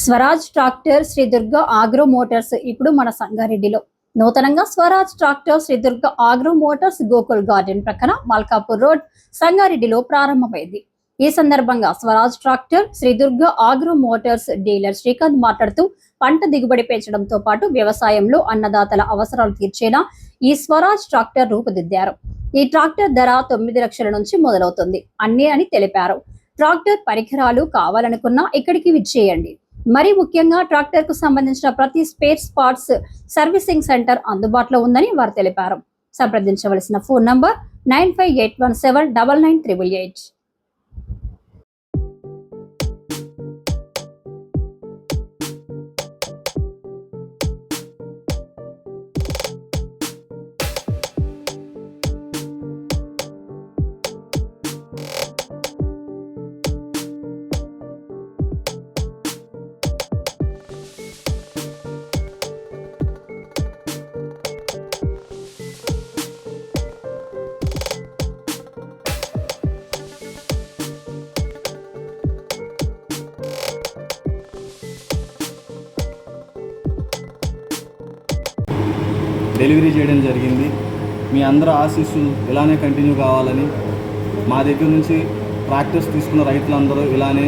Swaraj tractor Shri Durga agro motors ఇప్పుడు మన సంగారెడ్డిలో నూతనంగా Swaraj tractor Shri Durga agro motors Gokul garden ప్రక్కన మల్కాపూర్ రోడ్ సంగారెడ్డిలో ప్రారంభమైంది. ఈ సందర్భంగా Swaraj tractor Shri Durga agro motors dealer Srikanth మాట్లాడుతూ పంట దిగుబడి పెంచడంతో పాటు వ్యవసాయంలో అన్నదాతల అవసరాలు తీర్చేలా ఈ స్వరాజ్ ట్రాక్టర్ రూపుదిద్దారు. ఈ ట్రాక్టర్ ధర 9 లక్షల నుంచి మొదలవుతుంది అని తెలిపారు. ట్రాక్టర్ పరికరాలు కావాలనుకున్నా ఇక్కడికి విచ్చేయండి. మరి ముఖ్యంగా ట్రాక్టర్ కు సంబంధించిన ప్రతి స్పేర్ పార్ట్స్ సర్వీసింగ్ సెంటర్ అందుబాటులో ఉందని వారు తెలిపారు. సంప్రదించవలసిన ఫోన్ నంబర్ 9581799888. డెలివరీ చేయడం జరిగింది. మీ అందరూ ఆశీస్సులు ఇలానే కంటిన్యూ కావాలని, మా దగ్గర నుంచి ట్రాక్టర్స్ తీసుకున్న రైతులందరూ ఇలానే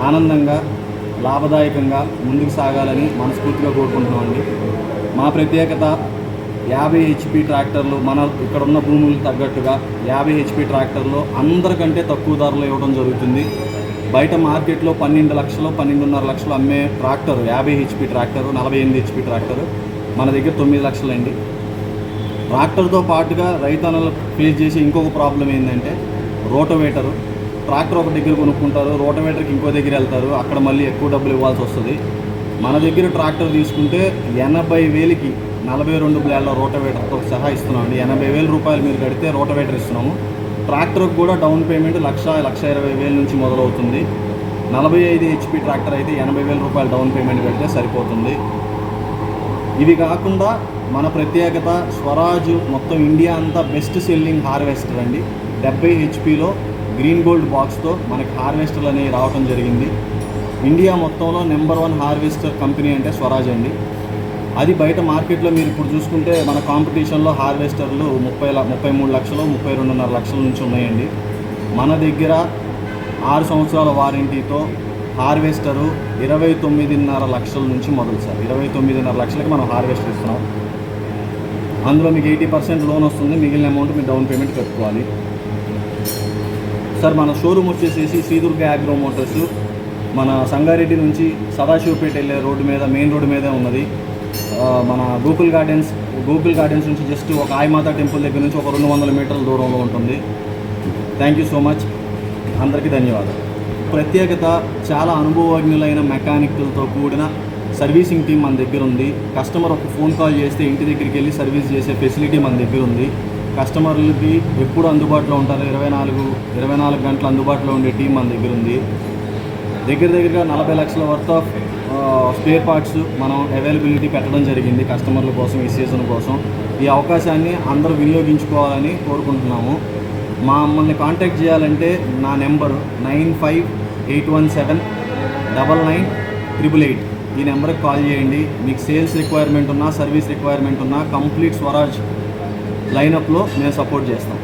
ఆనందంగా లాభదాయకంగా ముందుకు సాగాలని మనస్ఫూర్తిగా కోరుకుంటున్నామండి. మా ప్రత్యేకత 50 HP ట్రాక్టర్లు, మన ఇక్కడ ఉన్న భూములకు తగ్గట్టుగా 50 HP ట్రాక్టర్లు అందరికంటే తక్కువ ధరలో ఇవ్వడం జరుగుతుంది. బయట మార్కెట్లో 12 లక్షలు 12.5 లక్షలు అమ్మే tractor 50 HP tractor, 48 HP tractor మన దగ్గర 9 లక్షలండి. ట్రాక్టర్తో పాటుగా రైతన్నలు ఫేస్ చేసే ఇంకొక ప్రాబ్లం ఏంటంటే రోటోవేటరు. ట్రాక్టర్ ఒక దగ్గర కొనుక్కుంటారు, రోటోవేటర్కి ఇంకో దగ్గర వెళ్తారు, అక్కడ మళ్ళీ ఎక్కువ డబ్బులు ఇవ్వాల్సి వస్తుంది. మన దగ్గర ట్రాక్టర్ తీసుకుంటే 80,000కి 42 బ్లేడ్ల రోటోవేటర్తో సహా ఇస్తున్నామండి. 80,000 రూపాయలు మీరు కడితే రోటోవేటర్ ఇస్తున్నాము. ట్రాక్టర్కి కూడా డౌన్ పేమెంట్ 1,20,000 నుంచి మొదలవుతుంది. 45 HP ట్రాక్టర్ అయితే 80,000 రూపాయలు డౌన్ పేమెంట్ కడితే సరిపోతుంది. ఇవి కాకుండా మన ప్రత్యేకత స్వరాజ్ మొత్తం ఇండియా అంతా బెస్ట్ సెల్లింగ్ హార్వెస్టర్ అండి. 70 HPలో గ్రీన్ గోల్డ్ బాక్స్తో మనకి హార్వెస్టర్లు అనేవి రావడం జరిగింది. ఇండియా మొత్తంలో నెంబర్ 1 హార్వెస్టర్ కంపెనీ అంటే స్వరాజ్ అండి. అది బయట మార్కెట్లో మీరు ఇప్పుడు చూసుకుంటే మన కాంపిటీషన్లో హార్వెస్టర్లు 33 లక్షలు 32.5 లక్షల నుంచి ఉన్నాయండి. మన దగ్గర 6 సంవత్సరాల వారంటీతో హార్వెస్టరు 29.5 లక్షల నుంచి మొదలు సార్. 29.5 లక్షలకి మనం హార్వెస్టర్ ఇస్తున్నాం. అందులో మీకు 80% లోన్ వస్తుంది, మిగిలిన అమౌంట్ మీరు డౌన్ పేమెంట్ కట్టుకోవాలి సార్. మన షోరూమ్ వచ్చేసేసి శ్రీ దుర్గ ఆగ్రో మోటార్స్ మన సంగారెడ్డి నుంచి సదాశివపేట వెళ్ళే రోడ్డు మీద, మెయిన్ రోడ్డు మీదే ఉన్నది. మన గోకుల్ గార్డెన్స్ నుంచి జస్ట్ ఒక ఆయమాత టెంపుల్ దగ్గర నుంచి ఒక 200 మీటర్ల దూరంలో ఉంటుంది. థ్యాంక్ యూ సో మచ్, అందరికీ ధన్యవాదాలు. ప్రత్యేకత చాలా అనుభవజ్ఞులైన మెకానిక్లతో కూడిన సర్వీసింగ్ టీం మన దగ్గర ఉంది. కస్టమర్ ఒక ఫోన్ కాల్ చేస్తే ఇంటి దగ్గరికి వెళ్ళి సర్వీస్ చేసే ఫెసిలిటీ మన దగ్గర ఉంది. కస్టమర్లకి ఎప్పుడు అందుబాటులో ఉంటారు, 24 గంటలు అందుబాటులో ఉండే టీం మన దగ్గర ఉంది. దగ్గరగా 40 లక్షల వర్త్ ఆఫ్ స్పేర్ పార్ట్స్ మనం అవైలబిలిటీ పెట్టడం జరిగింది కస్టమర్ల కోసం, ఈ సీజన్ కోసం. ఈ అవకాశాన్ని అందరూ వినియోగించుకోవాలని కోరుకుంటున్నాము. మమ్మల్ని కాంటాక్ట్ చేయాలంటే నా నెంబరు 9581799888. ఈ నెంబర్కి కాల్ చేయండి. మీకు సేల్స్ రిక్వైర్మెంట్ ఉన్నా, సర్వీస్ రిక్వైర్మెంట్ ఉన్నా కంప్లీట్ స్వరాజ్ లైనప్లో మేము సపోర్ట్ చేస్తాం.